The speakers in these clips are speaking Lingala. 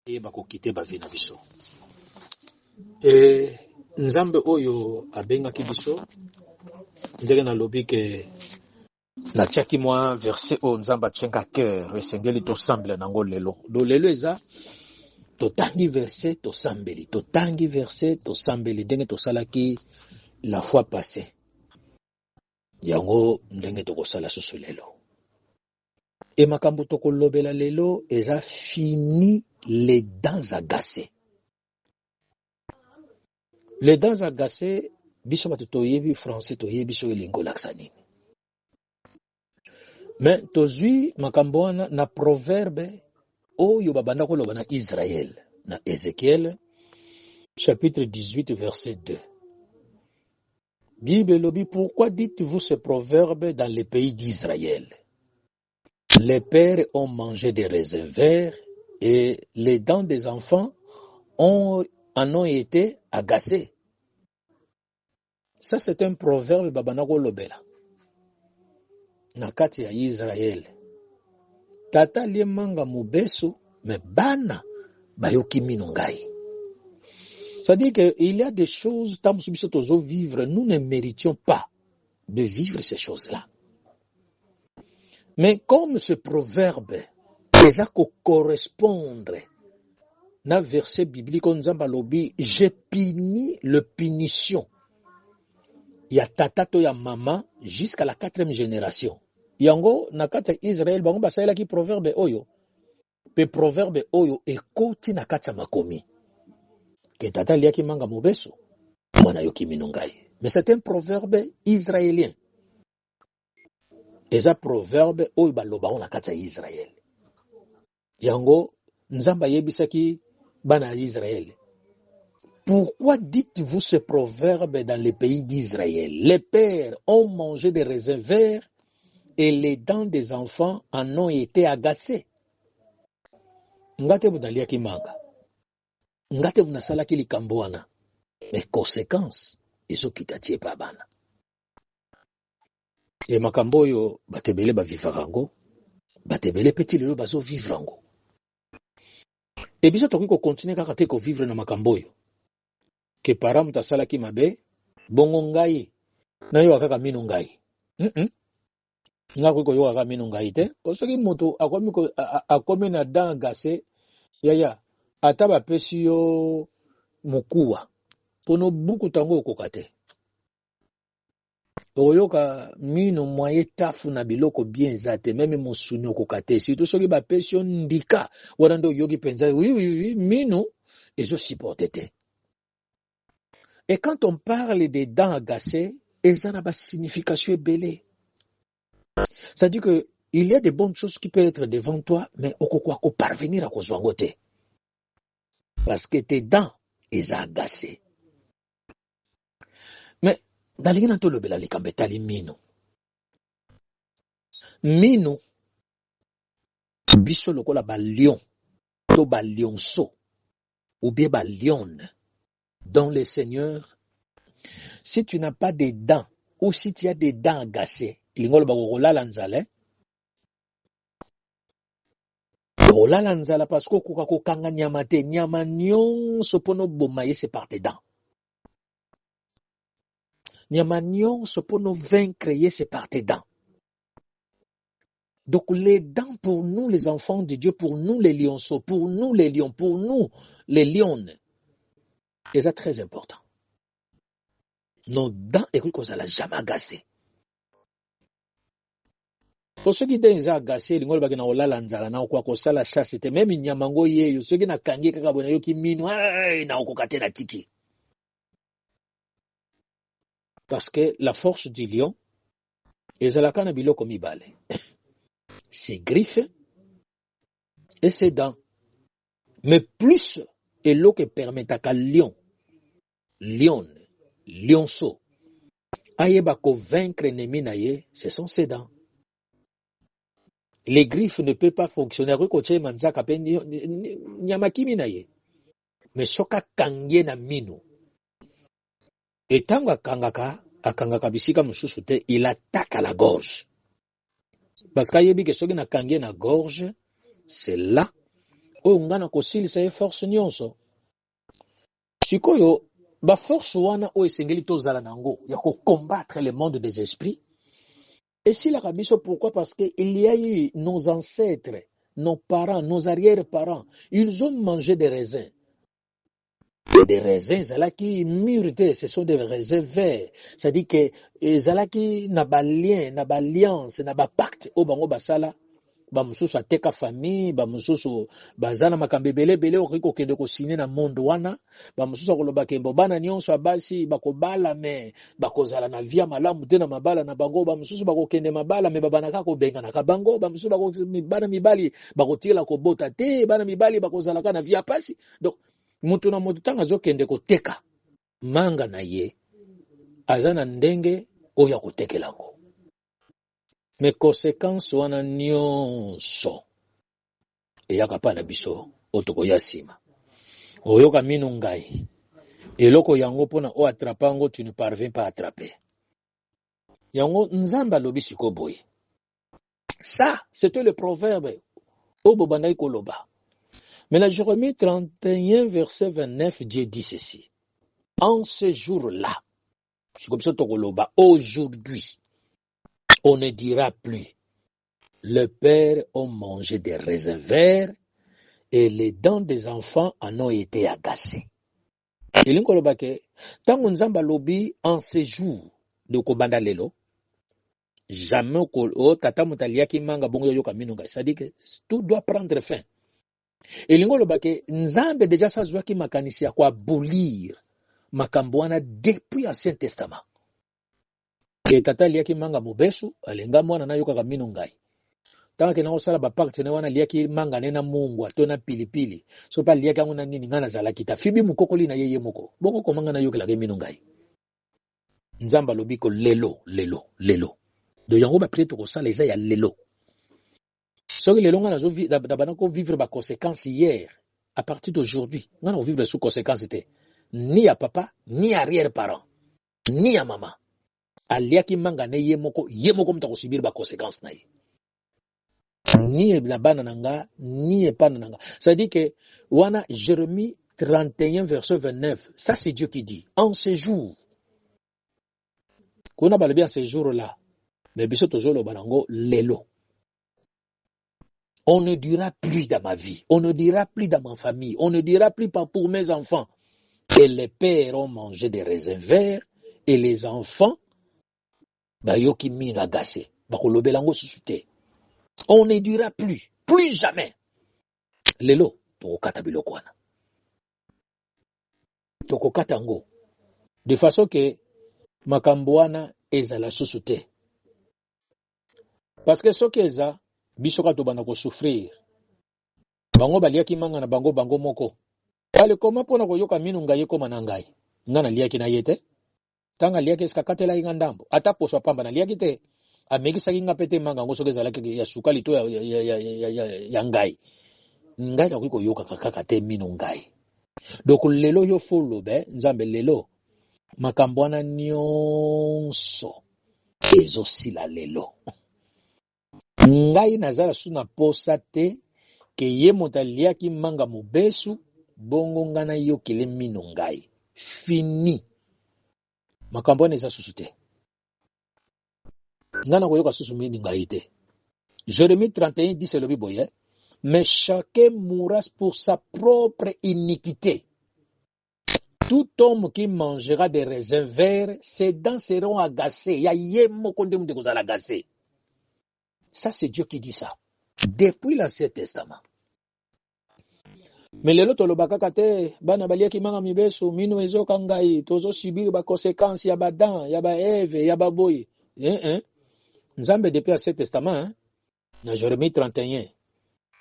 et bakokite ba vina biso. Et nzambe oyo abengaki biso ndenge na lobi ke na tiaki mwa verset o nzambe atyenga cœur esengeli tosambela nango lelo. Do lelo eza totangi verset tosambeli, totangi verset tosambeli ndenge tosalaki la fois passée. Yango ndenge tokosala susu lelo. Et makambo tokolobela lelo eza fini les dents agacées. Les dents agacées, biso bato toyebi français toyebi so elingo laksani. Mais tozui makambo wana na proverbe oyo babanda koloba na Israël, na Ézéchiel chapitre 18 verset 2. Bible lobi, pourquoi dites-vous ce proverbe dans les pays d'Israël? Les pères ont mangé des raisins verts et les dents des enfants en ont été agacées. Ça, c'est un proverbe babanako lobela. Nakati ya Israël. Tata liemanga mubesu, mais bana bayoki minongai. C'est-à-dire qu'il y a des choses, tant que vivre, nous ne méritions pas de vivre ces choses-là. Mais comme ce proverbe, les a correspondre na verset biblique, on dit, j'ai puni le punition. Il y a tatato ya maman jusqu'à la 4e génération. Yango, nakata Israël, bango basaela ki proverbe oyo. Pe proverbe oyo ekoti nakata makomi. Que tata liaki manga mobeso, mwana yoki minongai. Mais c'est un proverbe israélien. Eza proverbe oyo baloba on nakata Israël. Yango, nzamba yebisaki bana Israël. Pourquoi dites-vous ce proverbe dans les pays d'Israël? Les pères ont mangé des raisins verts et les dents des enfants en ont été agacées. Ngate budalia ki manga. Ngate munasala ki likambo wana. Mais conséquences, iso kitatie pa bana. Et makambo yo batebele ba vivrango, batebele petit lelo bazo vivrango. Et biso toki ko continuer kaka te ko vivre na makambo yo. Que para mutasala ki mabe, bongo ngai, na yo akaka minu ngai. Nga kuko yo akaka minu ngai te. Osoki moto akomi na dents agacées, yaya, ataba pesi yo mukuwa. Pono buku tango okokate. Oyoka minu mwaye tafu na biloko bien zate, meme mosuni okokate. Surtout soki ba pesi yo ndika, wadando yogi penza, oui, minu, ezo supporte te. Et quand on parle des dents agacées, elles ont une signification belée. C'est-à-dire qu'il y a des bonnes choses qui peuvent être devant toi, mais on peut parvenir à cause. Parce que tes dents, elles sont agacées. Mais, dans les gens, les kambetali mino. Mino, biso lokola ba lion, to ba lionceau, ou bien ba lionne. Dans le Seigneur, si tu n'as pas des dents, ou si tu as des dents agacées, lingolo ba rolala nzala, rolala nzala parce que koka kokanga nyama te, nyama nyonso pono bomaye c'est par tes dents. Nyama nyonso pono vaincre c'est par tes dents. Donc les dents pour nous les enfants de Dieu, pour nous les lionceaux, pour nous les lions, pour nous les lionnes, c'est très important. Nos dents, écoute, qu'on ne jamais agacé. Pour ceux qui sont agacés, ils ont olala nzala na kwa kosa la chasse, c'était même nyamango yeyo, ceux qui na kangi kaka bona yo ki minu, na okokate na tiki. Parce que la force du lion, ezalaka na biloko mibale. Ses griffes et ses dents. Mais plus eloko permet à lion, lionne, lionceau, ayeba ko vaincre ennemi na ye, ce sont ses dents. Les griffes ne peuvent pas fonctionner. Mais soka kangie na minu. Et tant akangaka bisika mususu te, il attaque à la gorge. Parce qu'il y a que soki na kangie na gorge, c'est là oyo ngana kosilisa ye force nyonso. Sikoyo ba force wana oyo esengeli tozala nango ya combattre le monde des esprits. Et si la rabiso, pourquoi? Parce qu'il y a eu nos ancêtres, nos parents, nos arrière-parents, ils ont mangé des raisins. Et des raisins, zalaki mûrité, ce sont des raisins verts. C'est-à-dire que zalaki n'a pas lien, n'a pas alliance, n'a pas pacte au bango basala. Bamususu ateka famille, bamususu bazana makambebele bele okiko kende ko signer na monde wana, bamususu akoloba kembo bana nyonso abasi bakobala me bakozala na via malamu te na mabala na bango, bamususu bakokende mabala me babanaka ko benga na kabango, bamususu bana mibali bakotila ko bota te, bana mibali bakozala ka na via pasi. Donc mutu na mutu tanga zokende ko teka manga na ye azana ndenge oya kotekelango. Mais conséquences wana nyonso eyaka pa na biso otoko ya sima oyoka minu ngai eloko yango pona o attraper yango tu ne parviens pas à attraper yango nzamba lobi siko boye. Ça c'était le proverbe au bobandai koloba. Mais la Jérémie 31 verset 29 Dieu dit ceci: en ce jour-là, siko biso tokoloba aujourd'hui, on ne dira plus le père a mangé des raisins verts et les dents des enfants en ont été agacées. Tant nzamba lobi en séjour de kobanda lelo, jamais tata mutaliaki manga bongo yoka minunga. C'est-à-dire que tout doit prendre fin. Et lingolobake nzambe déjà sazwaki makanisi ya kwa abolir makambwana depuis Ancien Testament. Et tata liaki manga mobesu alenga mwana na yoka minungai. Tant que na osala ba pacte na wana liaki manga nena mungu atona pilipili. So pa liaki ngona nini ngana zala kita fibi mukokoli na yeye moko. Boko komanga na yoka la minungai. Nzamba lobiko lelo. Do yango ba preto ko sala eza ya lelo. So que lelo ngana zo d'abana ko vivre ba conséquences hier à partir d'aujourd'hui. Ngana vivre sous conséquences té. Ni à papa, ni arrière-parent, ni à maman. Aliaki manga ne ye moko mta subir ba conséquences na ye. Ni la bana nanga, ni epana nanga. Ça dit que wana Jérémie 31 verset 29, ça c'est Dieu qui dit en ce jour. Qu'on a parlé bien ce jour-là. Mais biso tozolo banango lelo. On ne dira plus dans ma vie, on ne dira plus dans ma famille, on ne dira plus pas pour mes enfants. Et les pères ont mangé des raisins verts et les enfants bayoki mina gase. Bakolobelango susute. On ne dira plus jamais. Lelo tokokata biloko wana. Tokokata ngo. De façon que makambo wana ezala susute. Parce que soki eza bisoka to bana ko souffrir. Bango baliaki manga na bango moko. Ale koma pona ko yoka minu ngai koma na ngai. Ngana liaki na yete. Tanga liaki skakatela inga ndambo. Ata poswa pamba na liaki te. Amekisa kinga pete manga ngo soki ezalaki ya sukali to ya ngai. Ngai ka ko yoka kaka te minu ngai. Donc lelo yo folo be nzambe lelo makambo wana nyonso ezosila lelo. Ngai nazala suna posa te ke ye motaliaki manga mobesu bongo ngana yokele mino ngai. Fini. Makambo wana eza susu te. Ngana koyoka susu mini ngai te. Jérémie 31 dit c'est le biboye. Mais chacun mourra pour sa propre iniquité. Tout homme qui mangera des raisins verts, ses dents seront agacées. Ya yemo konde mute kozala agacé. Ça, c'est Dieu qui dit ça. Depuis l'Ancien Testament. Mais les autres, le bana baliaki manga mibeso, mino ezo kangai, tozo subir ba conséquences, ya ba dan, ya ba eve, ya ba boy. Nzambe depuis l'Ancien Testament, dans Jérémie 31,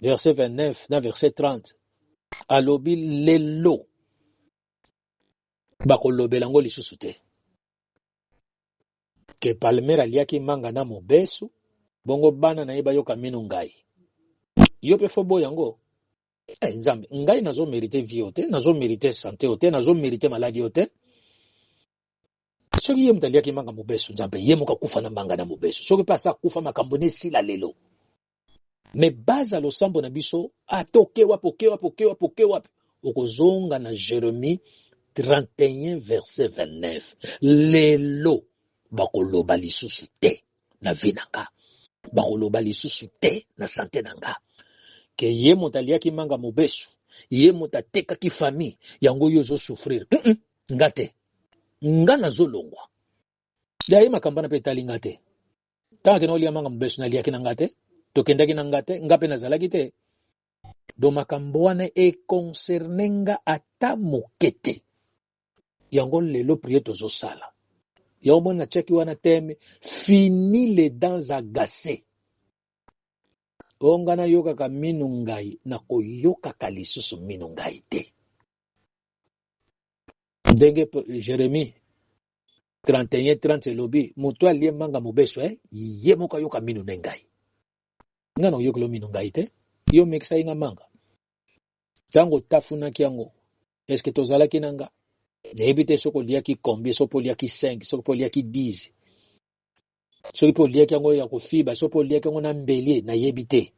verset 29, dans verset 30, alobi lelo, bako lobelango lisusu te. Que palmera liaki manga na mobeso, bongo bana na yeba yoka minu ngai. Yo pe fo boyango. Nzambe, ngai nazo mérité vie ote, nazo mérité santé ote, nazo mérité maladie ote. Soki ye mutaliaki manga mobeso nzambe, ye muka kufa na manga na mobeso. Soki pa sa kufa makambo ne sila lelo. Mais base à losambo na biso atoke wapi okozonga na Jérémie 31 verset 29. Lelo bakoloba lisusu te na vie nanga, bakoloba lisusu te na santé nanga, ke ye moto aliaki manga mobesu, ye moto atekaki famille yango yo zo souffrir. Nga te, nga nazolongwa yaye makambo na pe etali nga te. Tanga kena olia manga mobesu naliaki na nga te, tokendaki na nga te, nga pe nazalaki te. Do makambo wana concerne nga ata moke te. Yango lelo prier tozosala. Yango mona cheki wana teme fini les dents agacées. Onga na yoka ka minu ngai na koyoka ka lisusu minu ngai te. Ndenge Jérémie 31:30 lobi mutu alie manga mobeso ye moka yoka minu ngai. Nga na yoklo minu ngai te. Yo mekisa inga manga. Tango tafunaki yango. Est-ce que tozalaki nanga? Neyebi te soko liaki combien, soko liaki 5, soko liaki 10. Soko liaki yango ya kofiba, soko liaki yango na mbeli na yebi te.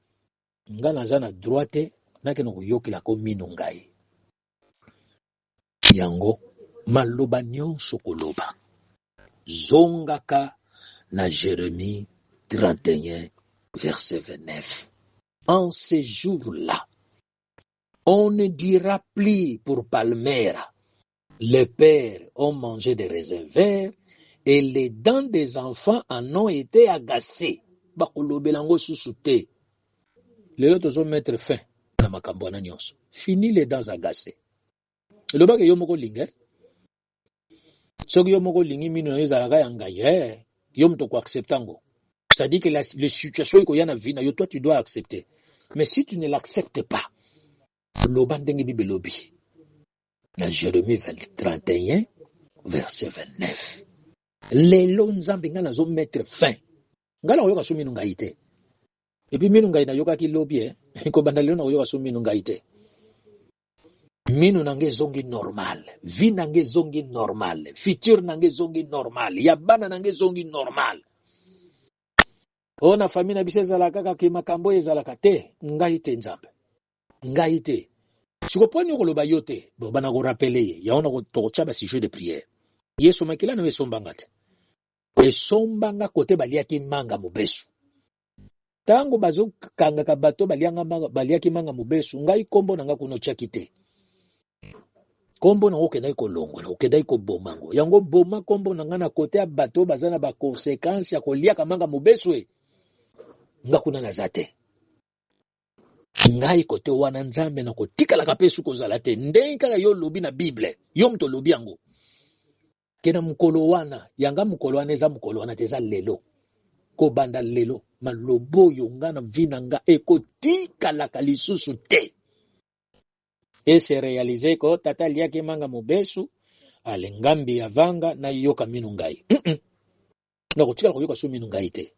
Nga naza na droite nake no yokila ko minu ngai. Yango maloba nyonso koloba. Zongaka na Jérémie 31 verset 29. En ces jours-là, on ne dira plus pour Palmera, les pères ont mangé des raisins verts et les dents des enfants en ont été agacées. Bakolobelango susute. Les autres ont mettre fin na makambo na nyonso. Fini les dents agacées. Le bak yo moko linge. Soki yo moko lingi minu na yezalaka ya ngai, yo mto ko acceptango. C'est-à-dire que les situations ko yana vie na yo, toi tu dois accepter. Mais si tu ne l'acceptes pas, loba ndenge bibe lobi. Na Jérémie 31 verset 29. Lelo nzambe nga nazo mettre fin. Nga na yoka so minu ngai te. Et puis minu ngai na yoka ki lobi ko banda lelo na yoka so minu ngai te. Minu nange zongi normal, vie nange zongi normal, futur nange zongi normal, yabana nange zongi normal. Ona famille na bise zalaka ka ki makambo ezalaka te, ngai te nzambe. Ngai te. Sikoponi koloba yote, bana ko rappeler, ya ona ko tokochaba si jeu de prière. Yesu makila na sombanga te. Esombanga kote baliaki manga mobesu. Tango bazo kanga ka bato baliaki manga mobesu, ngai kombo nanga kuno chaki te. Kombo na okendai ko longo, okendai ko bomango. Yango boma kombo nanga na kote ya bato bazana ba conséquences ya kolia ka manga mobesu e. Nga kuna nazate. Ngai kote wana nzambe na kotikala ka pesu kozala te. Ndenga yo lobi na Bible, yo mto lobi yango. Kena mukolo wana, yanga mukolo wana eza mukolo wana teza lelo. Ko banda lelo, malobo yonga na vina nga ekotikala ka lisusu te. Et se réaliser ko tata liaki manga mobesu alengambi ya vanga na yoka minu ngai. Na kotikala ko yoka so minu ngai te.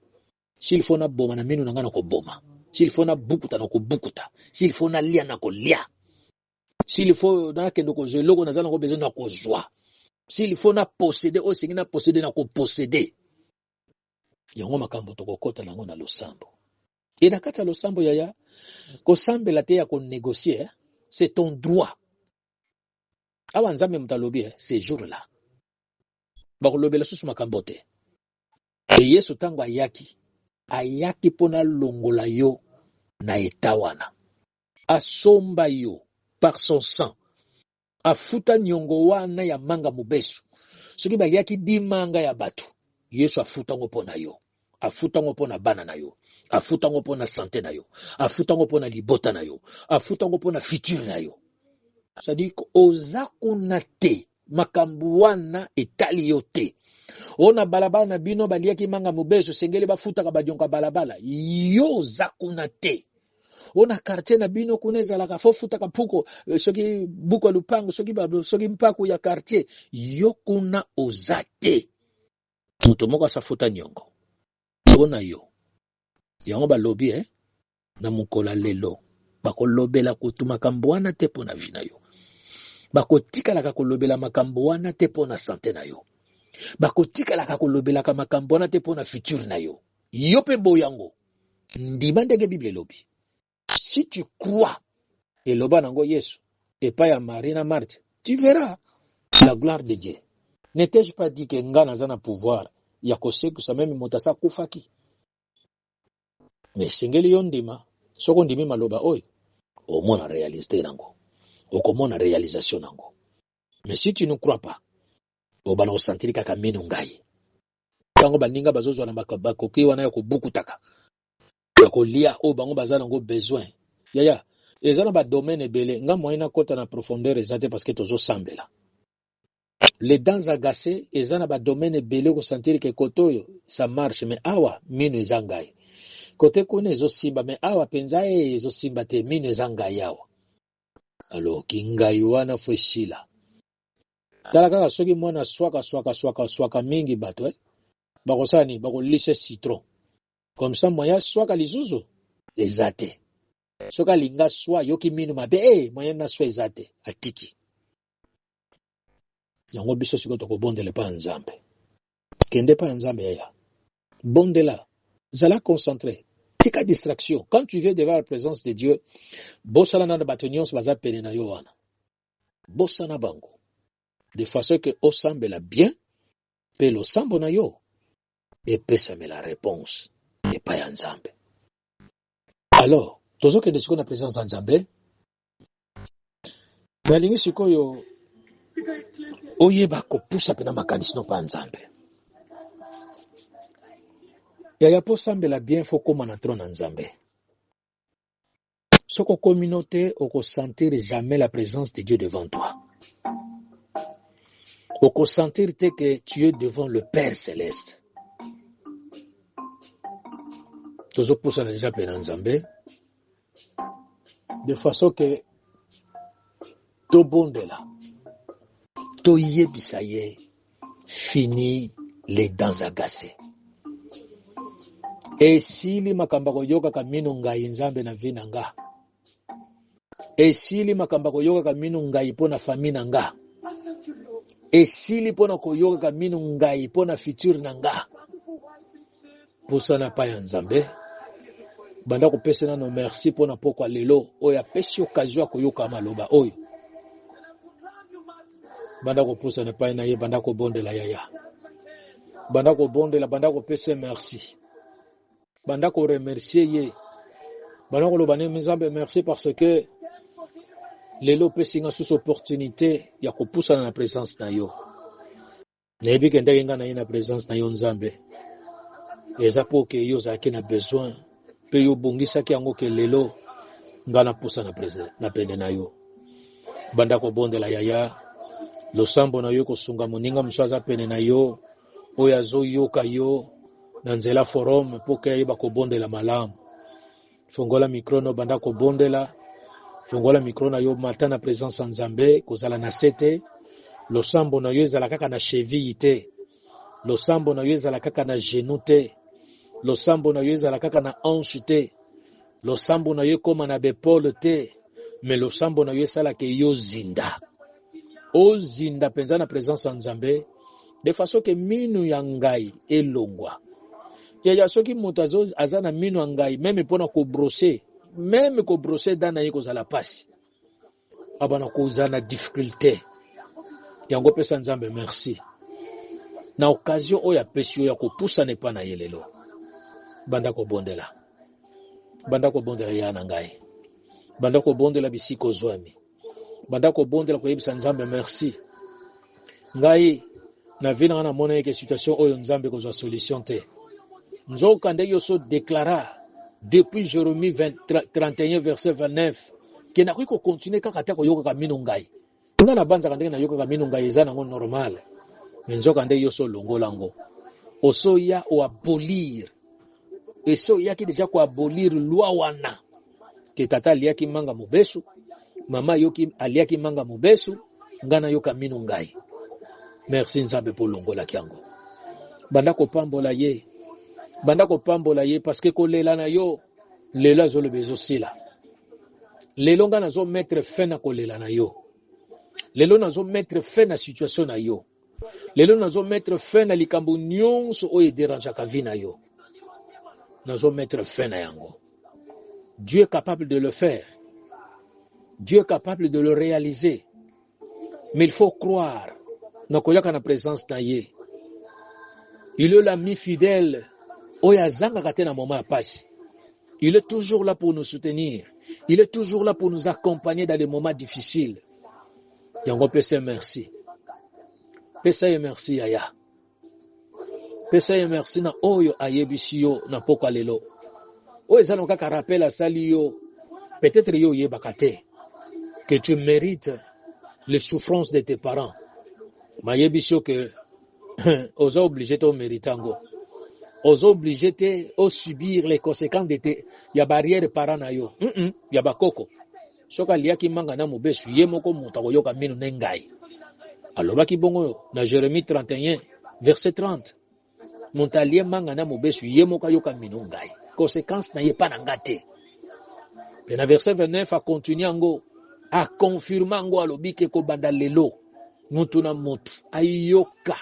S'il faut na boma na minu nanga na ko boma. S'il faut na bukuta na ko bukuta. S'il faut na lia na ko lia. S'il faut na kendo ko zeloko na zana ko besoin na ko zwa. S'il faut na posséder o singi na posséder na ko posséder. Yango makambo to kokota nango na losambo. Et na kata losambo yaya ko sambela te ya ko négocier. C'est ton droit. Awa nzambe mutalobi ces jours-là. Bakolobela susu makambo te. E Yesu tango ayaki pona longola yo na etawana. Asomba yo par son sang. Afuta nyongo wana ya manga mobesu. Soki baliaki di manga ya batu. Yesu afuta ngo pona yo. Afuta ngo pona bana na yo. Afuta ngo pona santé na yo. Afuta ngo pona libota na yo. Afuta ngo pona futur na yo. C'est-à-dire oza kuna te makambu wana etali yo te. Ona balabala na bino baliaki manga mobesu sengeli bafuta ka badionka balabala. Yo za kuna te. Ona quartier na bino kuna ezalaka fo futa ka puko soki buko lupango soki mpaku ya quartier. Yo kuna oza te. Muto moko asafuta nyongo. Ona yo. Yango balobi na mukola lelo. Bakolobela kutu makambo wana te pona vina yo. Bakotikala ka kolobela makambo wana te pona santé na yo. Bakotikala ka kolobela ka makambo wana te pona futur na yo. Yo pe boyango. Ndima ndenge Bible lobi. Si tu crois et loba nango Yesu et pas ya Marie na Marthe, tu verras la gloire de Dieu. N'étais-je pas dit que nga nazana pouvoir ya kosekusa même motasa kufaki? Mais singeli yo ndima, soko ndimi maloba oyo, omona réalité nango, okomona réalisation nango. Mais si tu ne crois pas, obana osantiri kaka mino ngai. Tango baninga bazozwa na bakoki wana ya kobukutaka. Ya kolia o bango bazana nango besoin. Yaya, ezana ba domaine ebele, nga moyena kota na profondeur ezate parce que tozo sambela. Les dents agacées, ezana ba domaine ebele ko sentir que kotoyo ça marche, mais awa mino ezangai. Côté kone ezo simba, mais awa penza ezo simba te mino ezangai awa. Alors kingai wana fo shila. Tala kaka soki mwana swaka mingi bato bakosani bakolise citron. Comme ça moya swaka lizuzu ezate. Soka linga swa yoki minu mabe moya na swa ezate atiki. Yango biso siko to ko bondele pa nzambe. Kende pa nzambe ya. Bondela, zala concentré. Tika distraction. Quand tu viens devant la présence de Dieu, bosala na batonions baza pene na yo wana. Bosana bango. De façon que osambela bien, pe lo sambo na yo, et pesame la réponse, et pas ya nzambe. Alors, tozo kende siko na présence ya nzambe, nalingi sikoyo oyeba kopusa pena makanisi no pa nzambe. Yaya po sambela bien faut koma na trône nzambe. Soko communauté oko sentir jamais la présence de Dieu devant toi. Oko sentir que tu es devant le Père céleste. Tozo poussa na déjà pena nzambe. De façon que to bondela. To yebisa ye fini les dents agacées. Esili makamba koyoka kamino ngai nzambe na vina nga. Esili makamba koyoka kamino ngai pona famina nga. Esili pona koyoka kamino ngai pona futur na nga. Pusana pa ya nzambe. Banda kopesa na no merci pona pokwa lelo oya pesi occasion koyoka maloba oyo. Banda kopusana pa na ye banda ko bondela yaya. Banda ko bondela banda ko pesa merci. Banda ko remercier ye. Banda ko lobane nzambe merci parce que lelo pesi nga sous opportunité ya kopusana na présence na yo. Nebi kende nga na ye na présence na yo nzambe. Eza po ke yo zaki na besoin pe yo bongisa ki yango ke lelo nga na pusa na présence na pende na yo. Banda ko bondela yaya. Losambo na yo kosunga moninga mswaza pene na yo. Oya zo yoka yo. Nanzela forum poke yeba ko bondela malamu. Fongola mikrono banda ko bondela. Fongola mikrono yo mata na présence nzambe kozala na sete. Losambo na yo ezala kaka na cheville te. Losambo na yo ezala kaka na genou te. Losambo na yo ezala kaka na hanche te. Losambo na yo koma na bepole te. Mais losambo na yo esala ke yo zinda. O zinda penza na présence nzambe. De façon que minu ya ngai elongwa. Ya soki moto azana minu ya ngai même pona ko brosser. Même ko brosser dana ye kozala pasi. Abana kozana difficulté. Yango pesa nzambe merci. Na occasion oya pesi ya kopusa ne pa na yelelo. Banda ko bondela. Banda ko bondela ya na ngai. Banda ko bondela bisiko zwami. Banda ko bondela ko yebisa nzambe merci. Ngai na vina na mona yeke situation oyo nzambe kozwa solution te. Nzoka nde yo so déclara depuis Jérémie 31 verset 29 ke na ko continuer kaka ta ko yoka ka mino ngai. Nga na banza kandenge na yoka ka mino ngai eza nango normal. Nzoka nde yo so longolango. Oso ya o abolir. Eso ya ki deja ko abolir loi wana. Ke tata liaki manga mobesu. Mama yoki aliaki manga mobesu. Ngana yoka mino ngai. Merci nzambe po longola kiango. Banda ko pambola ye. Banda ko pambola ye parce que ko lela na yo. Lela zo le bezo sila. Lelo nga nazo mettre fin na ko lela na yo. Lelo nazo mettre fin na situation na yo. Lelo nazo mettre fin na likambo nyonso oyo dérange ka vi na yo. nazo mettre fin na yango. Dieu est capable de le faire. Dieu est capable de le réaliser. Mais il faut croire. Nakoyaka na présence na ye. Il est l'ami fidèle. Oyazanga kate na moment passe. Il est toujours là pour nous soutenir. Il est toujours là pour nous accompagner dans les moments difficiles. Yango pese merci. Pese merci yaya. Pese merci na oyo ayebisi yo na pokwa lelo. Oyo ezana kaka rappel asali yo. Peut-être yo yebaka te que tu mérites les souffrances de tes parents. Mayebisi yo que oza obligé to méritango. Oza obligé te o subir les conséquences de tes ya barrière parents na yo. Ya bakoko. Soka liaki manga na mobesu ye moko muta koyoka minu nengai. Alobaki bongo na Jérémie 31 verset 30. Montalie manga na mobesu ye moko yoka minu ngai. Conséquence na ye pa na ngate. Mais na verset 29 a continuer ngo a confirmer ngo alobi ke ko banda lelo mutu na mutu ayoka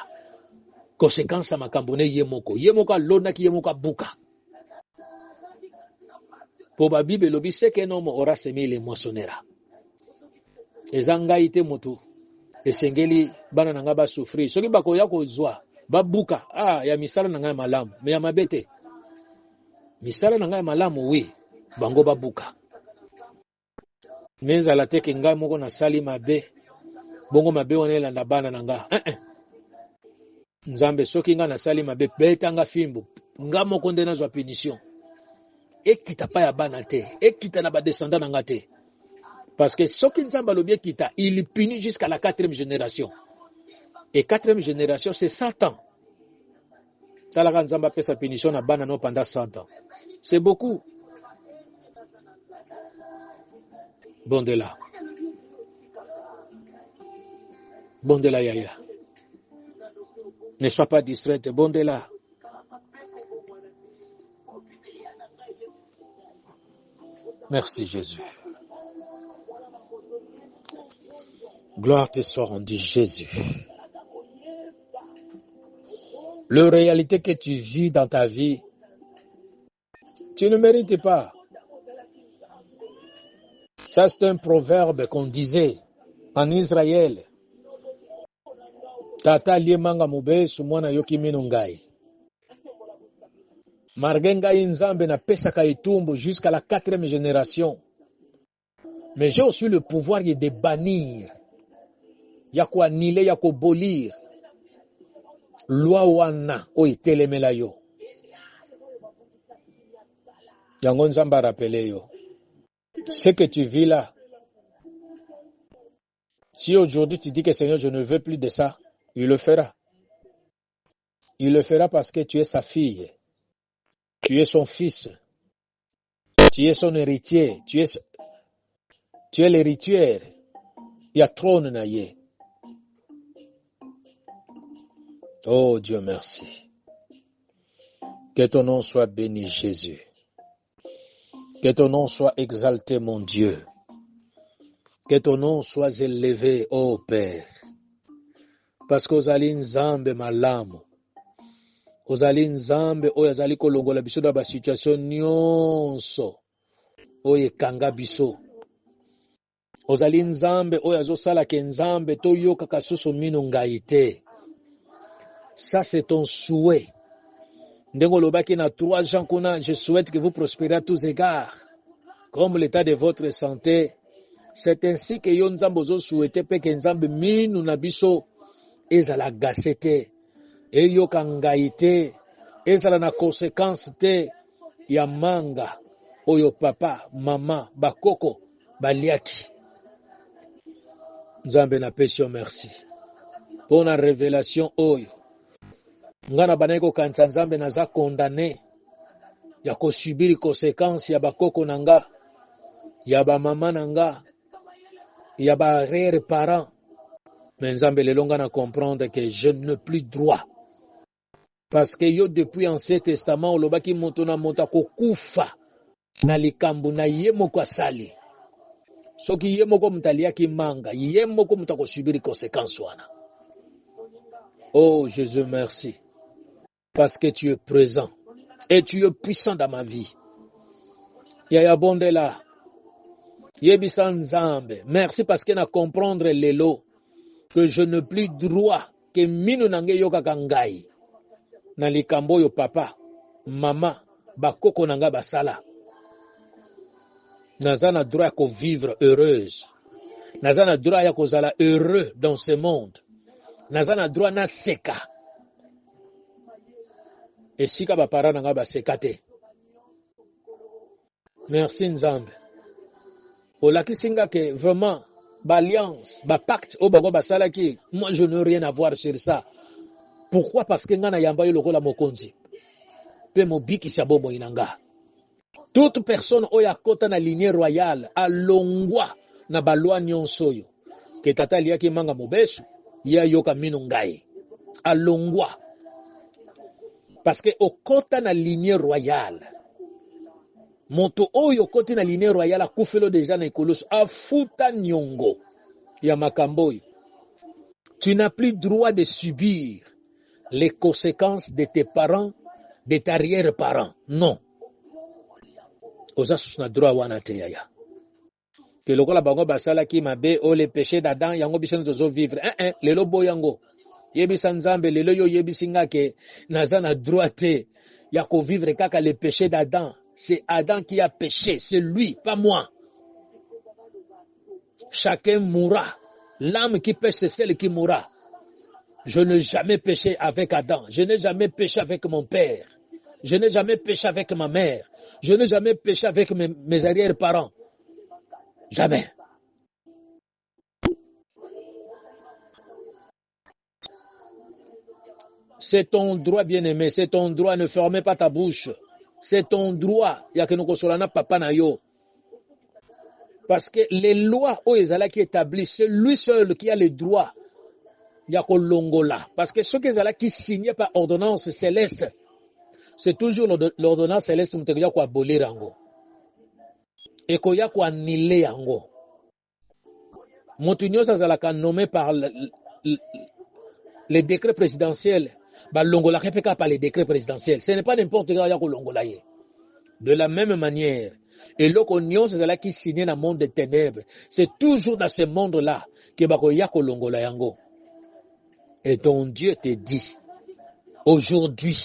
conséquence ya makambo ne ye moko alonaki ye moko buka. Po ba Bible lobi c'est qu'un homme aura semé les moissonnera. Ezanga ite mutu esengeli bana nanga ba souffrir. Soki bakoya kozwa ba buka ya misala nanga malamu me ya mabete. Misala nanga malamu oui bango ba buka. Meza la teke ngai moko na sali mabe bongo mabe wana elanda bana nanga Nzambe soki nga na sali mabe beta nga fimbo nga moko nde nazwa punition ekita pa ya bana te ekita na ba descendant nanga te parce que soki Nzambe alobi ekita il punit jusqu'à la 4e génération et 4e génération c'est 100 ans. Talaka Nzambe apesa punition na bana no pendant 100 ans, c'est beaucoup. Bondela yaya. Ne sois pas distraite, Bondela. Merci Jésus. Gloire te soit rendue Jésus. La réalité que tu vis dans ta vie, tu ne mérites pas. Ça, c'est un proverbe qu'on disait en Israël. Tata liemanga mubesu mwana yoki minu ngai. Margenga inzambe na pesaka itumbu jusqu'à la 4e génération. Mais j'ai aussi le pouvoir de bannir. Yako annihiler, yako abolir. Loi wana o itelemela yo. Yango nzamba rappelé yo. Ce que tu vis là, si aujourd'hui tu dis que Seigneur, je ne veux plus de ça, il le fera. Il le fera parce que tu es sa fille, tu es son fils, tu es son héritier, tu es l'héritière. Il y a trône na ye. Oh Dieu, merci. Que ton nom soit béni, Jésus. Que ton nom soit exalté, mon Dieu. Que ton nom soit élevé, ô Père. Parce que ozali nzambe malamu. Ozali nzambe oyo azali kolongola biso na ba situation nyonso oyo ekanga biso. Ozali nzambe oyo azosala ke nzambe toyokaka susu mino ngai te. Ça c'est ton souhait. Ndengo lobaki na 3 Jean kuna, je souhaite que vous prospérez à tous égards, comme l'état de votre santé. C'est ainsi que yo nzambe ozo souhaite pe ke nzambe minu na biso ezala gase te, eyoka ngai te, ezala na conséquence te ya manga oyo papa, mama, bakoko baliaki. Nzambe na pesi yo merci pour la révélation oyo. Ngana baneko kanisa nzambe naza condamné ya ko subir conséquences ya bakoko nanga, ya ba mama nanga, ya ba arrière parents. Mais nzambe lelo ngana comprendre que je n'ai plus droit. Parce que yo depuis Ancien Testament olobaki moto na moto kokufa na likambo na ye moko asali. Soki ye moko mutaliaki manga, ye moko mutako subir conséquences wana. Oh Jésus, merci. Parce que tu es présent. Et tu es puissant dans ma vie. Yaya Bondela. Yebisa Nzambe. Merci parce que na comprendre lelo que je n'ai plus droit que minu nange yoka kangai. Na likambo yo papa, mama, bakoko nanga basala. Nazana droit ko vivre heureuse. Nazana droit ya kozala heureux dans ce monde. Nazana droit na seka. Et sika ba para nanga ba sekate. Merci Nzambe. Olaki singa que vraiment l'alliance, ba pacte au bago basala ki, moi je n'ai rien à voir sur ça. Pourquoi? Parce que ngana yamba yo lokola mokonzi. Pe mobiki sabobo inanga. Toute personne oya kota na lignée royale a longwa na balwa nyonso yo. Ke tata liaki manga mobesu, ya yoka minu ngai. A longwa. Parce que au kota na lignée royale. Moto oyo koti na lignée royale a kufelo déjà na ekoloso afuta nyongo ya makamboy. Tu n'as plus droit de subir les conséquences de tes parents, de tes arrière-parents. Non. Oza susuna droit wana te yaya. Que lokola bango basala ki mabe o le péché d'Adam yango biso tozo vivre. Lelo boyango. Yebisa Nzambe lelo yo yebisinga ke nazana droit te ya ko vivre kaka le péché d'Adam. C'est Adam qui a péché, c'est lui, pas moi. Chacun mourra. L'âme qui pêche, c'est celle qui mourra. Je n'ai jamais péché avec Adam. Je n'ai jamais péché avec mon père. Je n'ai jamais péché avec ma mère. Je n'ai jamais péché avec mes arrière-parents. Jamais. C'est ton droit, bien-aimé. C'est ton droit. Ne fermez pas ta bouche. C'est ton droit. Papa na yo. Parce que les lois qui établissent, c'est lui seul qui a le droit. Longola. Parce que ceux qui signent par ordonnance céleste, c'est toujours l'ordonnance céleste qui a abolir ango. Et qui a annulé ango. Montignon s'azalaka nommé par les décrets présidentiels. Longola répéta par les décrets présidentiels. Ce n'est pas n'importe qui qui a longola. De la même manière, et l'oconion c'est là qui signe dans le monde des ténèbres. C'est toujours dans ce monde-là que bakoya ko longola yango. Et ton Dieu te dit aujourd'hui,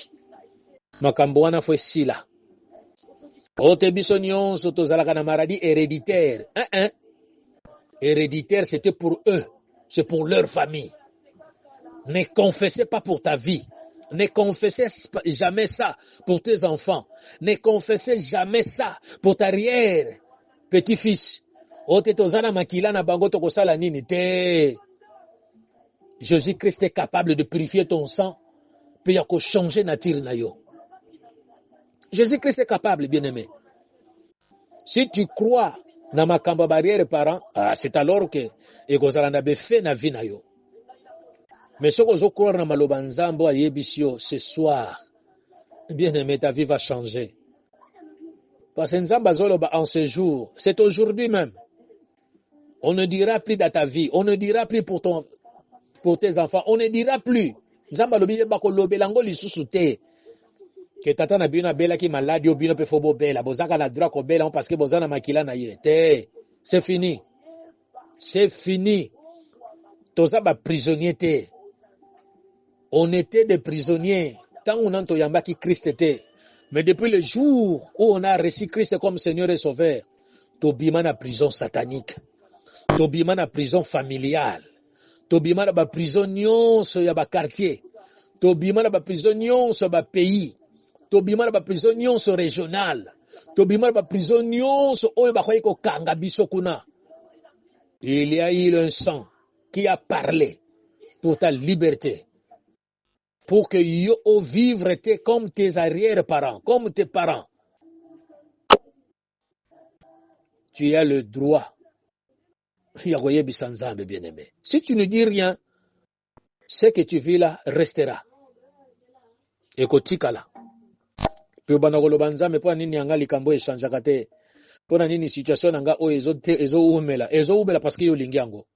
makambo wana fo sila. O te biso nyonso tozalaka na maladie héréditaire. Héréditaire, c'était pour eux, c'est pour leur famille. Ne confessez pas pour ta vie. Ne confessez jamais ça pour tes enfants. Ne confessez jamais ça pour ta arrière petit-fils. Jésus-Christ est capable de purifier ton sang puis de changer nature na yo. Jésus-Christ est capable, bien-aimé. Si tu crois dans ma kamba barrière parents, c'est alors que ekozalanda befe na vie na yo. Mais ce que je crois dans maloba nzambo ayebisio ce soir, bien aimé, ta vie va changer. Parce que nzamba zoloba en ce jour, c'est aujourd'hui même. On ne dira plus dans ta vie, on ne dira plus pour tes enfants, on ne dira plus. Nzamba lobi bako lobelango lisusu te. Que tata na bina bela ki maladi obino pe fobo bela, bozaka na droit ko bela parce que bozana makila na yete. C'est fini. C'est fini. Toza ba prisonnier te. On était des prisonniers. Tant on a yamba qui Christ était. Mais depuis le jour où on a reçu Christ comme Seigneur et Sauveur, tobima na prison satanique. Tobima na prison familiale. Tobima na ba prison nyonso ya ba quartier. Tobima na ba prison nyonso ya ba pays. Tobima na ba prison nyonso régional. Tobima na ba prison nyonso oyo ba khoyi ko kanga biso kuna. Il y a eu un sang qui a parlé pour ta liberté. Pour que yo vivre comme tes arrière-parents, comme tes parents. Tu as le droit. Bien-aimé. Si tu ne dis rien, ce que tu vis là restera. Ekotika là. Puis banagolo nzambe po nini anga likambo echangeaka te. Po na nini situation nanga o ezo umela parce que yo lingi yango.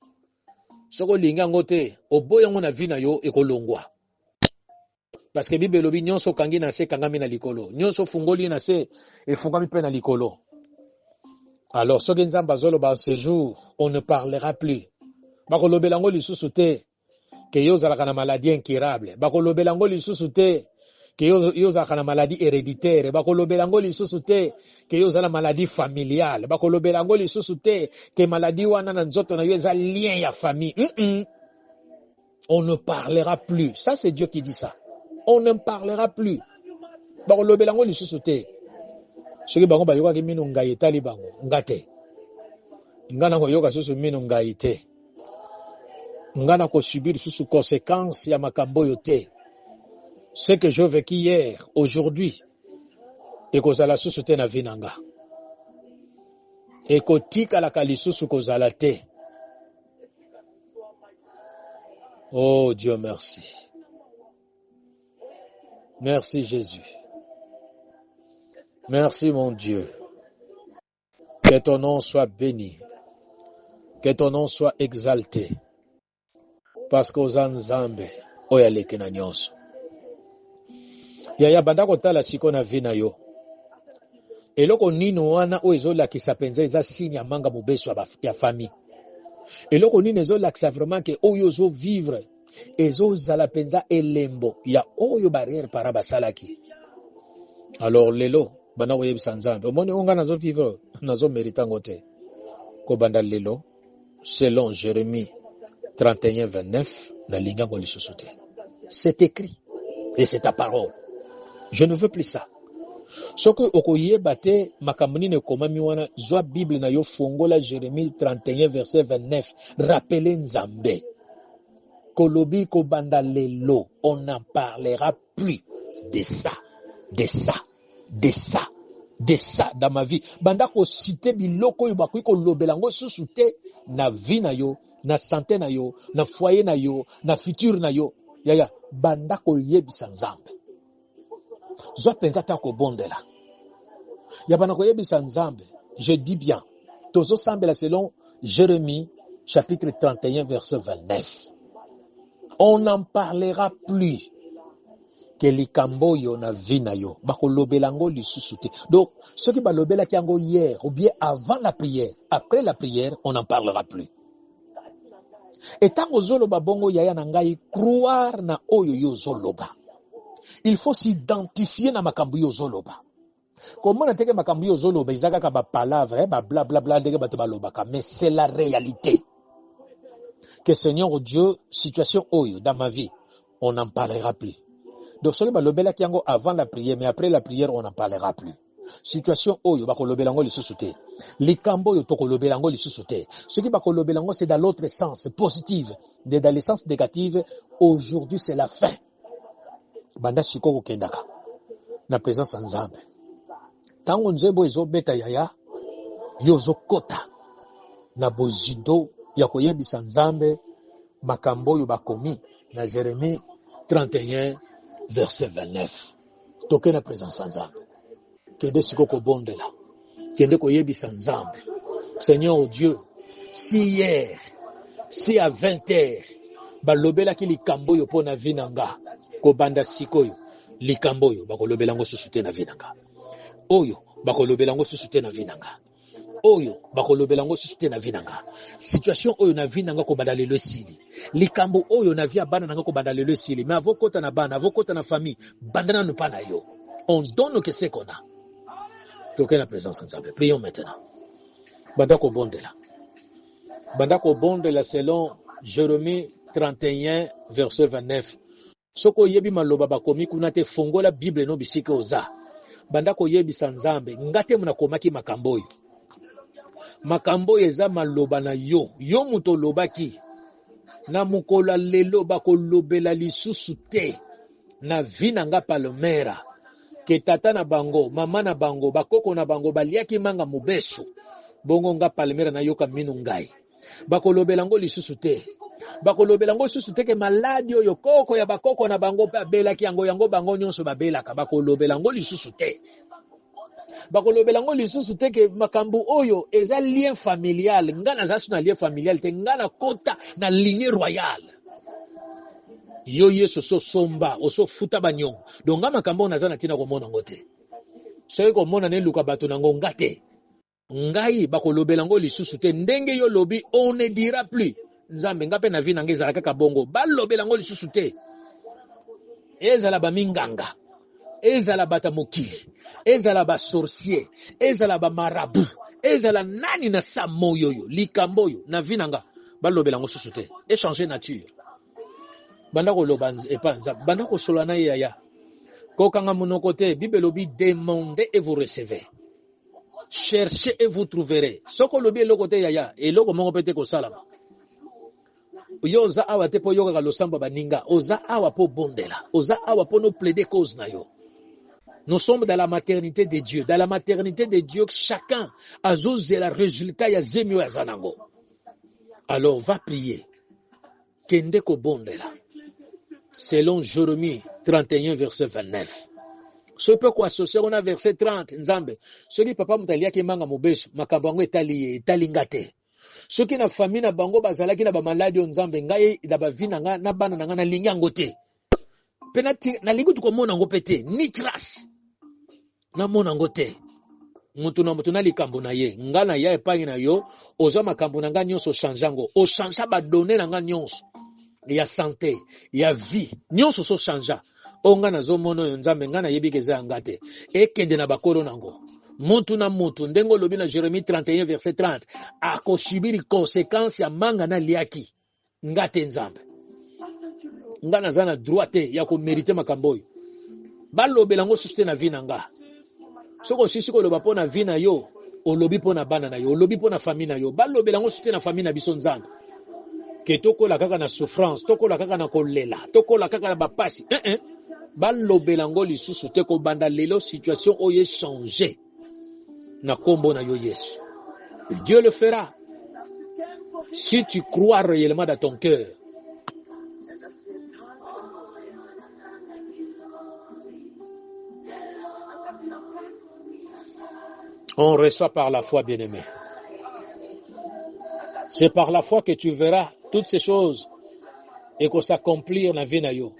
Soko lingi yango te, oboyango na vie na yo ekolongwa. Parce que Bible lobi nyonso kangi na se kangami na likolo. Nyonso fungoli na se et fungami pe na likolo. Alors, ce que ce jour, on ne parlera plus. Bakolobelango lisusu te que yo zalaka na maladie incurable. Bakolobelango lisusu te que yo zalaka na maladie héréditaire. Bakolobelango lisusu te que yo zala maladie familiale. Bakolobelango lisusu te que maladie wana na nzoto na yo eza lien ya famille. On ne parlera plus. Ça, c'est Dieu qui dit ça. On ne parlera plus. Bakolobelango lisusu te. Soki bango bayoka ki minu ngai etali bango ngate. Ngana ko yoka susu minu ngai te. Ngana ko subir susu conséquences ya makambo yote. Ce que je vécu hier, aujourd'hui, et kozala susu te na vinanga. Et kotika la kali susu kozala te. Oh Dieu merci. Merci Jésus. Merci mon Dieu. Que ton nom soit béni. Que ton nom soit exalté. Parce qu'aux Nzambe, oyaleke na nyonso. Yaya banda kotala siko na vina yo. Eloko nino wana o ezolakisa penza eza signe ya manga mobeso ya famille. Eloko nino ezolakisa vraiment que oyo zo vivre ezozala penza elembo ya oyo barrière para basalaki. Alors lelo bana oyebisa Nzambe omoni onga nazo vivre nazo mérita ngote ko banda lelo selon Jérémie 31:29 na linga ngoli sosote. C'est écrit et c'est ta parole. Je ne veux plus ça. Soko okoyeba te makamuni ne komami wana zwa Bible na yo fongola Jérémie 31:29 rappeler Nzambe. Kolobi ko banda lelo on n'en parlera plus de ça, de ça. De ça dans ma vie. Banda ko citer biloko yo bakoki ko lobelango susu te na vie na yo, na santé na yo, na foyer na yo, na futur na yo. Yaya banda ko yebisa Nzambe. Zo penza ta ko bondela. Ya bana ko yebisa Nzambe. Je dis bien. Tozo sambela selon Jérémie chapitre 31:29. On n'en parlera plus. Que likambo yo na vina yo bakolobelango lisusu te. Donc ceux qui balobela kiango hier ou bien avant la prière, après la prière, on n'en parlera plus. Et tant ozoloba bongo yaya na ngai croire na oyo yo zoloba. Il faut s'identifier na makambu yo zoloba. Comment na teke makambu yo zoloba izaka ka ba palavre ba bla bla bla ndenge bato balobaka, mais c'est la réalité. Que Seigneur Dieu, situation oyo dans ma vie, on n'en parlera plus. Donc, ce qui est avant la prière, mais après la prière, on n'en parlera plus. Situation oyo bakolobelango lisusu te. Likambo yo tokolobelango lisusu te. Ce qui bakolobelango c'est dans l'autre sens, positive. Mais dans le sens négatif, aujourd'hui c'est la fin. Banda shiko kendaka. Na présence Nzambe. Tango nzembo ezo beta yaya, yozo kota. Na bozido ya koyebisa Nzambe makambo yo bakomi na Jérémie 31:29. Toke na présence Nzambe. Kende sikoko bondela. Kende koyebisa Nzambe. Seigneur Dieu, si hier, si à 20h, balobela ki likambo yo pona vinanga, ko banda sikoyo, likambo yo bakolobelango susute na vinanga. Oyo bakolobelango susute na vinanga. Oyo bakolobelango susute na vinanga. Situation oyo na vinanga ko banda lelo sili. Likambo oyo na via bana nanga ko banda lelo sili. Mais avokota na bana, avokota na famille, banda na nupa na yo. On donne que c'est qu'on a. Toke na présence Nzambe. Prions maintenant. Banda ko bondela. Banda ko bondela selon Jérémie 31:29. Soko yebi maloba bakomi kuna te fongola Bible no bisika oza. Banda ko yebi Nzambe. Ngate muna komaki makambo yo. Makambo eza maloba na yo. Yo muto lobaki. Na mukola lelo bakolobela lisusu te. Na vina nga palomera. Ke tata na bango, mama na bango, bakoko na bango, baliaki manga mobeso. Bongo nga palomera na yoka minu ngai. Bakolobelango lisusu te. Bakolobelango lisusu te ke maladi oyo koko ya bakoko na bango babelaki yango bango nyonso babelaka. Bakolobelango lisusu te. Bakolobelango lisusu te ke makambu oyo eza lien familial. Nga na zasu na lien familial te. Nga na kota na lignée royale. Yo yeso so somba, oso futa banyon. Donc nga makambo nazana tina komona ngote. Soki komona ne luka bato nango ngate. Ngai bakolobela ngo lisusu te ndenge yo lobi on ne dira plus. Nzambe ngape na vi nange ezala kaka bongo. Balobela ngo lisusu te. Ezala ba minganga. Ezala bata mokili. Ezala ba sorcier. Ezala ba marabu. Ezala nani na sa moyoyo. Likamboyo na vi nanga. Balobela ngo lisusu te. Échanger nature. Banda ko loba epanza. Banda ko solana yaya. Kokanga monoko te. Bible lobi demandez et vous recevez. Cherchez et vous trouverez. Soko lobi eloko te yaya. Eloko mongo pete ko salama. Yo oza awa te po yoka losambo baninga. Oza awa po bondela. Oza awa po no plaider cause na yo. Nous sommes dans la maternité de Dieu. Dans la maternité de Dieu, chacun a zosé le résultat ya zemio ya zanango. Alors va prier. Kende ko bondela. Selon Jérémie 31 verset 29. Ce peut quoi associer on a verset 30 nzambe. Ce qui papa mutalia ki manga mobeso makabango etali ngate. Ce qui na famille na bango bazalaki na ba maladie nzambe ngai na ba vina nga na bana nga na linyango te. Penati na lingu tukomona ngo pete ni trace. Na mona ngo te. Mutu na likambo na ye. Nga na ya epangi na yo oza makambo na nga nyonso changeango. O changea ba donner na nga nyonso. Ya santé, ya vie. Nyonso so changea. Onga na zo mono nzambe nga na yebikeza ngate. Ekende na bakoro nango. Muntu na muntu ndengo lobi na Jérémie 31 verset 30 akoshibiri conséquence ya manga na liaki ngate nzambe nga na zana droite ya ko mériter makamboyo balobela ngo susite na vie na nga soko sisi ko loba pona vie na yo olobi pona bana na yo olobi pona famille na yo balobela ngo susite na famille na biso nzambe ke tokola kaka na souffrance tokola kaka na kolela tokola kaka na bapasi balobela ngo lisusu te ko banda lelo situation oye changer na kombo na yo Yesu. Dieu le fera. Si tu crois réellement dans ton cœur. On reçoit par la foi, bien-aimé. C'est par la foi que tu verras toutes ces choses et que s'accomplir dans la vie na yo.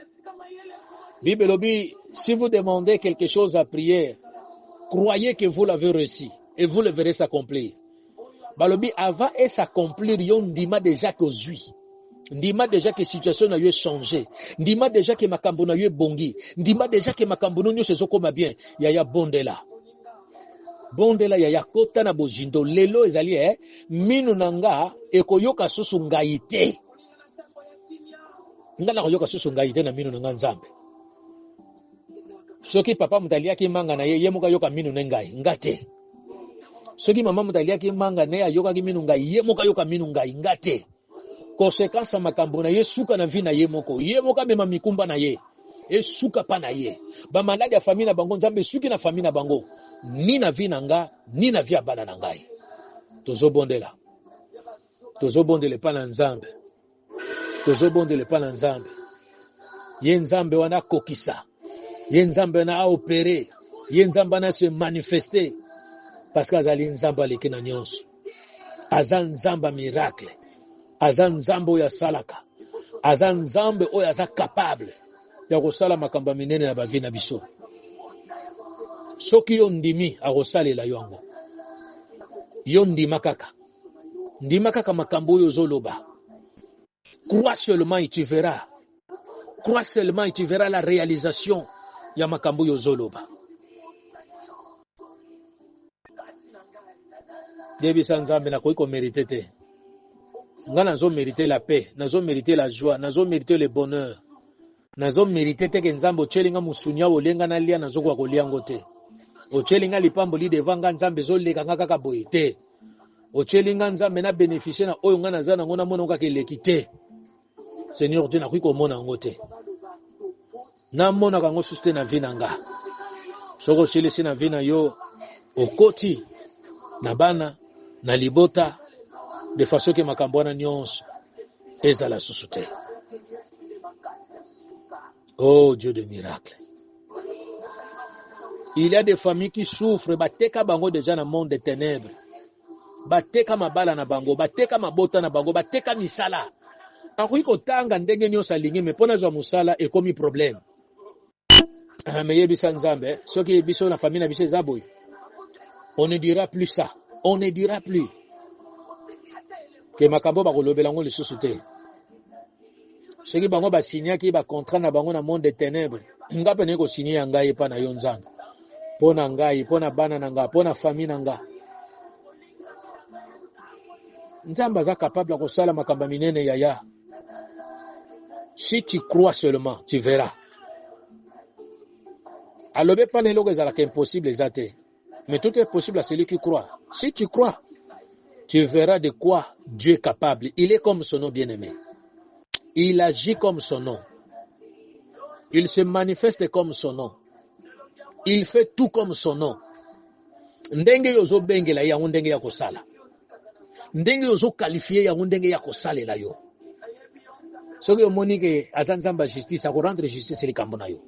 Bible obi, si vous demandez quelque chose à prière, croyez que vous l'avez reçu et vous le verrez s'accomplir. Balobi avant et s'accomplir, yon ndima déjà que zui. Ndima déjà que situation na yo changé. Ndima déjà que makambo na yo bongi. Ndima déjà que makambo no se koma bien. Yaya bondela. Bondela yaya kota na bojindo. Lelo ezali minu nanga ekoyoka susu ngaite. Ngana koyoka susu ngaite na minu nanga nzambe. Soki papa mutalia ki manga na ye muka yoka minu ngai ngate. Soki mama mutalia ki manga na yoka ki minu ngai ye muka yoka minu ngai ngate. Conséquence makambo na ye suka na vi na ye moko. Ye muka mema mikumba na ye. E suka pa na ye. Ba maladi ya famille na bango nzambe suki na famille na bango. Ni na vi na nga, ni na vi abana na ngai. Tozo bondela. Tozo bondele pa na nzambe. Tozo bondele pa na nzambe. Ye nzambe wana kokisa. Ye nzambe na opéré, ye nzambe na se manifester parce que azali nzambe aleki na nyonso. Aza nzambe miracle. Aza nzambe oyo asalaka. Aza nzambe oyo aza capable ya kosala makambo minene na bavi na biso. Soki yo ndimi akosalela yo yango. Yo ndima kaka. Ndima kaka makambo oyo ozoloba. Crois seulement et tu verras. Crois seulement et tu verras la réalisation ya makambo yo zoloba. Debi sanzambe na koiko mériter te. Nga nazo mériter la paix, nazo mériter la joie, nazo mériter le bonheur. Nazo mériter te ke nzambe ochelinga musunya olenga na lia nazo kwa koliango te. Ochelinga lipambo li devanga nzambe zoleka nga kaka boye te. Ochelinga nzambe na bénéficier na oyo nga nazana ngona mona kaka lekite. Seigneur Dieu na kuiko mona ngo te. Na mona kango suste na vina nga. Soko silisi na vina yo okoti na bana na libota de façon que makambo wana nyonso ezala susu te. Oh Dieu de miracle. Il y a des familles qui souffrent, bateka bango déjà dans le monde des ténèbres. Bateka mabala na bango, bateka mabota na bango, bateka misala. akoki kotanga ndenge nyonso alingi mais mpona azwa mosala ekomi problème. Mais yebisa nzambe soki biso na famille na biso eza boye, on ne dira plus ça, on ne dira plus ke makambo bakolobela yango lisusu te. Soki bango basignaki bacontrat na bango na monde des ténèbres, nga mpe naye kosigne ya ngai epa na yo nzambe, mpo na ngai, mpo na bana na nga, mpo na famille na nga. Nzambe aza capable ya kosala makambo minene yaya. Si tu crois seulement, tu verras. Alobe pa na eloko ezalaka impossible eza te, mais tout est possible à celui qui croit. Si tu crois, tu verras de quoi Dieu est capable. Il est comme son nom bien-aimé. Il agit comme son nom. Il se manifeste comme son nom. Il fait tout comme son nom. Ndenge yozo bengela ya ndenge ya kosala. Ndenge yozo qualifier ya ndenge ya kosalela yo. Soki omonike azanzamba justice akorendre justice likambo na yo.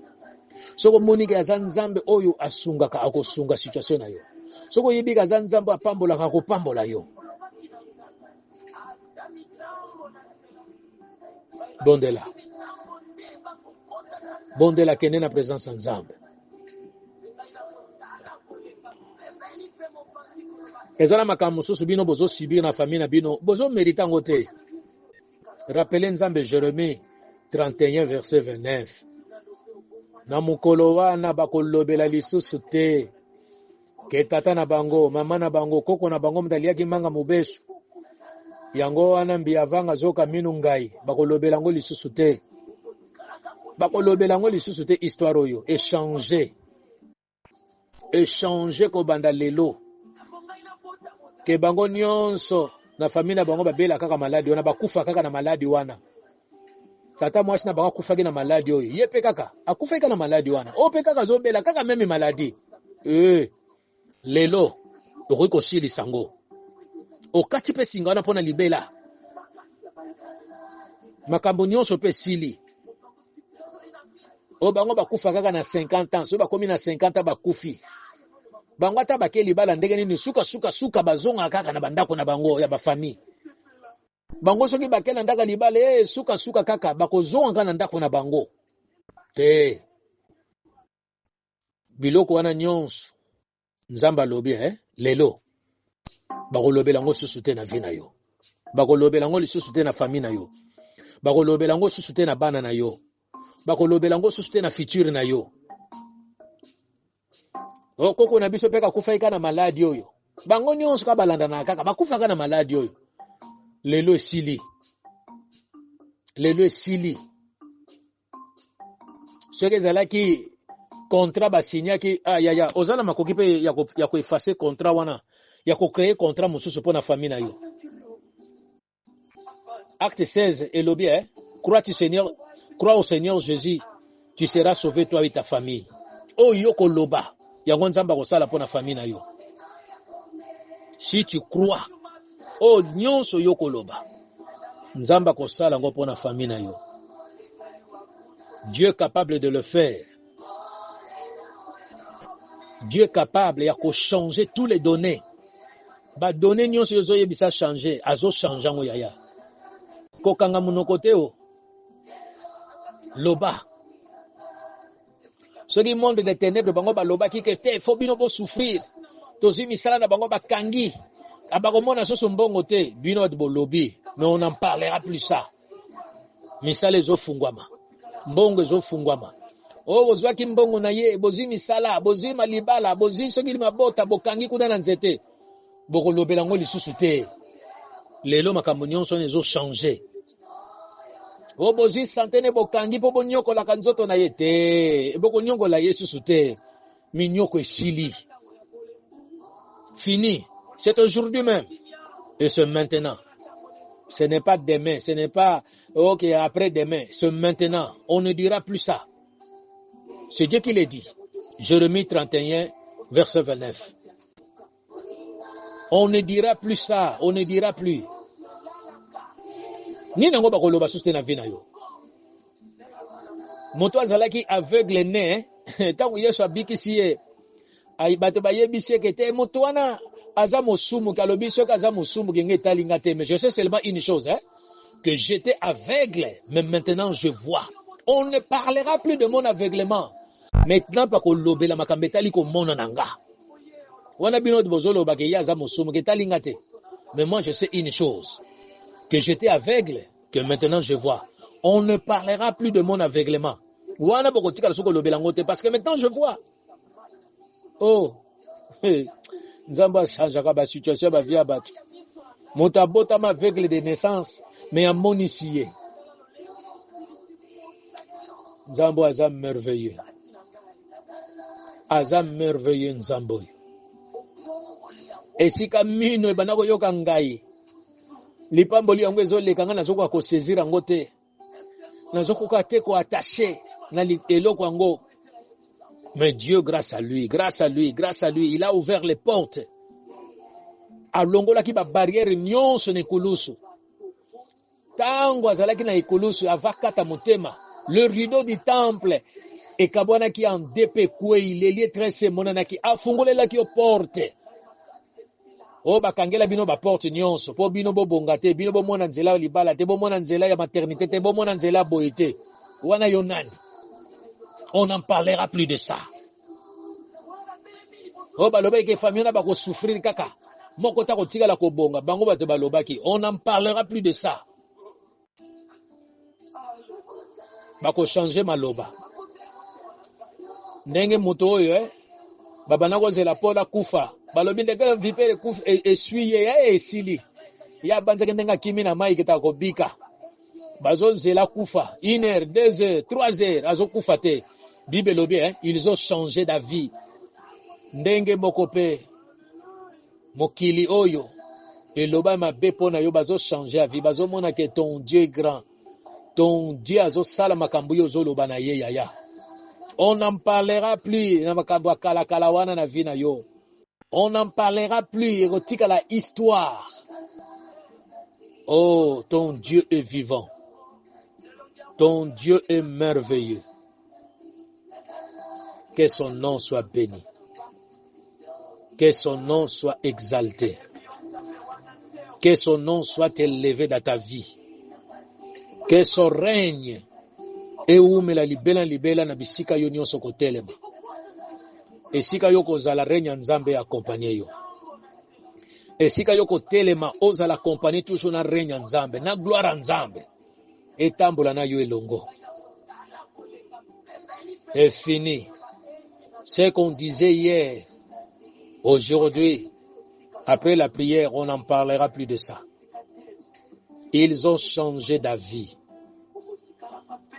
Soko monike azanzambe oyo asungaka akosunga situation na yo. Soko yibika azanzambe apambola akopambola yo. Bondela. Bondela kene na présence nzambe. Ezala makambo mosusu bino bozo subir na famille na bino, bozo mérita ngo te. Rappelez nzambe Jérémie 31 verset 29. Na mukolo wana bakolobela lisusu te ke tata na bango, mama na bango, koko na bango mtaliaki manga mobesu. Yango wana mbi avanga zoka minu ngai, bakolobela ngo lisusu te. Bakolobela ngo lisusu te histoire oyo, échanger ko banda lelo. Ke bango nyonso na famille na bango babela kaka maladi wana, bakufa kaka na maladi wana. Tata mwasi na bango akufaki na maladi oyo, ye pe kaka akufaki na maladi wana. O pe kaka zobela kaka meme maladi. Lelo okoki kosilisa ngo. Okati pe singa wana mpona libela. Makambo nyonso pe sili. O bango bakufa kaka na 50 ans, so bakomi na 50 ans bakufi. Bango ata bake libala ndenge nini suka bazonga kaka na bandako na bango ya bafamille. Bango soki bake na ndaka libala suka kaka bakozonga na ndako na bango. Te. Biloko wana nyonso nzamba lobi lelo. Bakolobela ngo susu te na vie na yo. Bakolobela ngo lisusu te na famille na yo. Bakolobela ngo susu te na bana na yo. Bakolobela ngo susu te na futur na yo. Koko na biso peka kufa na maladi oyo. Bango nyonso ka balanda na kaka bakufa na maladi oyo. Lelo esili. Lelo esili. Soki ezalaki contrat basignaki ozala makoki pe ya ko effacer contrat wana. Ya ko créer contrat mosusu pona famille na yo. Acte 16 elobi crois au Seigneur Jésus, tu seras sauvé toi et ta famille. Oyo koloba yango nzamba kosala pona famille na yo. Si tu crois, nyonso yo koloba nzamba kosala ngo pona famille na yo. Dieu est capable de le faire. Dieu est capable ya ko changer tous les données. Ba données nyonso yozo yebisa changer, azo changer ngo yaya. Kokanga munoko te o. Loba. Soki monde des ténèbres bango ba loba ki ke te faut bino bo souffrir. Tozi misala na bango ba kangi. Abakomona soso mbongo te, bino bo lobi, mais on en parlera plus ça. Misala ezo fungwama. Mbongo ezo fungwama. Bozwaki mbongo na ye, bozi misala, bozi malibala, bozi soki mabota bokangi kuna na nzete. Bokolobela ngo lisusu te. Lelo makambo nyonso ezo changer. Bozi santene bokangi po bonyoko la kanzoto na ye te. Bokonyoko la Yesu sute. Minyoko esili. Fini. C'est aujourd'hui même. Et c'est maintenant. Ce n'est pas demain. Ce n'est pas après demain. C'est maintenant. On ne dira plus ça. C'est Dieu qui l'a dit. Jérémie 31, verset 29. On ne dira plus ça. On ne dira plus. Ni nango bakoloba suste na vie na yo. Moto azalaki aveugle ne, tango Yesu abikisi ye, bato bayebisi ke te moto wana aza mosumu kalobi soki aza mosumu kenge talinga te, mais je sais seulement une chose que j'étais aveugle, mais maintenant je vois. On ne parlera plus de mon aveuglement. Maintenant, parce que l'obéla makambetali ko mona nanga. Wana bino bozolo ba ke yaza mosumu ke talingate. Mais moi je sais une chose, que j'étais aveugle, que maintenant je vois. On ne parlera plus de mon aveuglement. Wana boko tika soko l'obéla ngote parce que maintenant je vois. Oh. Nzamba changeaka ba situation ba vie abatu. Motabota ma aveugle de naissance, mais en mon ici. Nzambo aza merveilleux. Aza merveilleux Nzambo. Esika mino ebana koyoka ngai. Lipamboli yango ezoleka nga nazokoka kosaisir yango te. Nazokoka te ko attaché na eloko yango. Mais Dieu, grâce à lui, il a ouvert les portes. Alongolaki ba barrière nyonso na ekulusu. Tango azalaki na ekulusu avakata motema. Le rideau du temple ekabwanaki en depe kwei lelie tresse monanaki afungolelaki yo porte. O bakangela bino ba porte nyonso po bino bobonga te, bino bomona nzela libala te, bomona nzela ya maternité te, bomona nzela boyete. Wana yo nani? On n'en parlera plus de ça. O baloba ke famille na ba ko souffrir kaka. Moko ta ko tigala ko bonga, bango bato balobaki, on n'en parlera plus de ça. Bako changer maloba. Ndenge moto oyo baba nako zela pola kufa. Balobi ndeke vipere kufa essuyer esili. Ya banza ndenga kimi na mai kita ko bika. Bazo zela kufa 1 heure, 2 heures, 3 heures azo kufa te. Bible lobi ils ont changé d'avis. Ndenge mokope mokili oyo eloba mabe pona yo bazo changer avis, bazo mona que ton Dieu est grand. Ton Dieu azo sala makambo yo zoloba na ye yaya. On n'en parlera plus na makambo kala kala wana na vie na yo. On n'en parlera plus érotique à la histoire. Oh, ton Dieu est vivant. Ton Dieu est merveilleux. Que son nom soit béni. Que son nom soit exalté. Que son nom soit élevé dans ta vie. Que son règne eumela libela na bisika yo nyonso kotelema. Esika yo kozala règne ya Nzambe accompagner yo. Esika yo kotelema ozala accompagner toujours na règne ya Nzambe, na gloire ya Nzambe. Etambola na yo elongo. Et fini. Ce qu'on disait hier, aujourd'hui, après la prière, on n'en parlera plus de ça. Ils ont changé d'avis.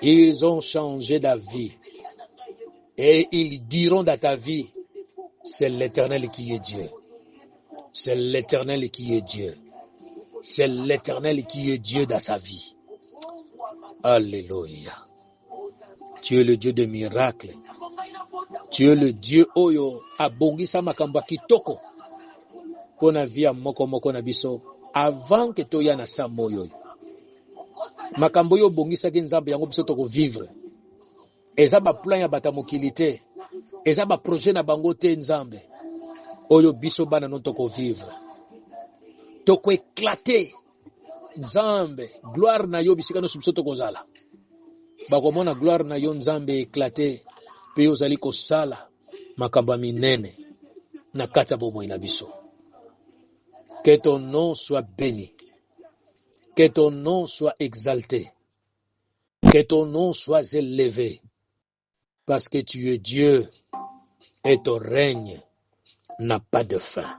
Ils ont changé d'avis. Et ils diront dans ta vie, c'est l'Éternel qui est Dieu. C'est l'Éternel qui est Dieu. C'est l'Éternel qui est Dieu dans sa vie. Alléluia. Tu es le Dieu de miracles. Tu es le Dieu oyo abongisa makambo kitoko. Pona via moko moko na biso avant que toya na sa moyo. Makambo yo bongisa ki Nzambe yango biso toko vivre. Eza ba plan ya bata mokili te. Eza ba projet na bango te Nzambe. Oyo biso bana no toko vivre. Toko éclater. Nzambe, gloire na yo bisika no biso toko zala. Bakomona gloire na yo Nzambe éclater. Pe yo zali ko sala makambo minene na kati ya bomoi na biso. Que ton nom soit béni. Que ton nom soit exalté. Que ton nom soit élevé. Parce que tu es Dieu et ton règne n'a pas de fin.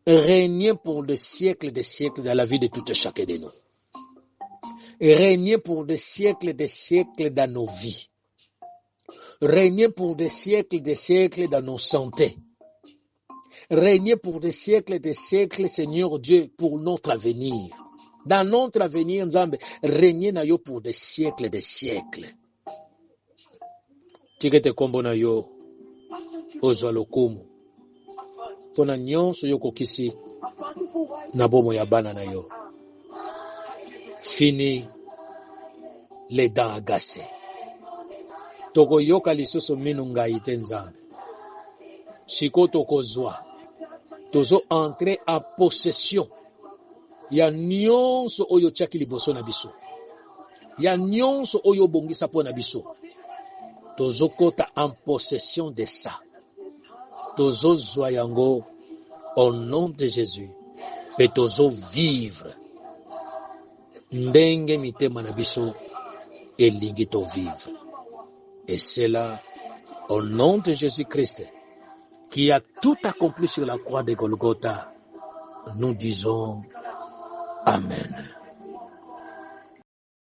Régnez pour des siècles dans la vie de tout et chacun de nous. Régnez pour des siècles dans nos vies. Régnez pour des siècles dans nos santé. Régnez pour des siècles, Seigneur Dieu, pour notre avenir. Dans notre avenir, Nzambe, régnez na yo pour des siècles. Tikete kombo na yo, ozwa lokumu. Pona nyonso yo kokisi, na bomo ya bana na yo. Fini les dents agacées. Toko yoka lisusu minu ngai te Nzambe. Siko toko zwa. Tozo entrer en possession ya nyonso oyo tiaki liboso na biso, ya nyonso oyo bongisa mpo na biso, tozokota en possession de ça, tozozwa yango au nom de Jésus, pe tozovivre ndenge mitema na biso elingi tovivre. Et c'est là, au nom de Jésus-Christ, qui a tout accompli sur la croix de Golgotha, nous disons Amen.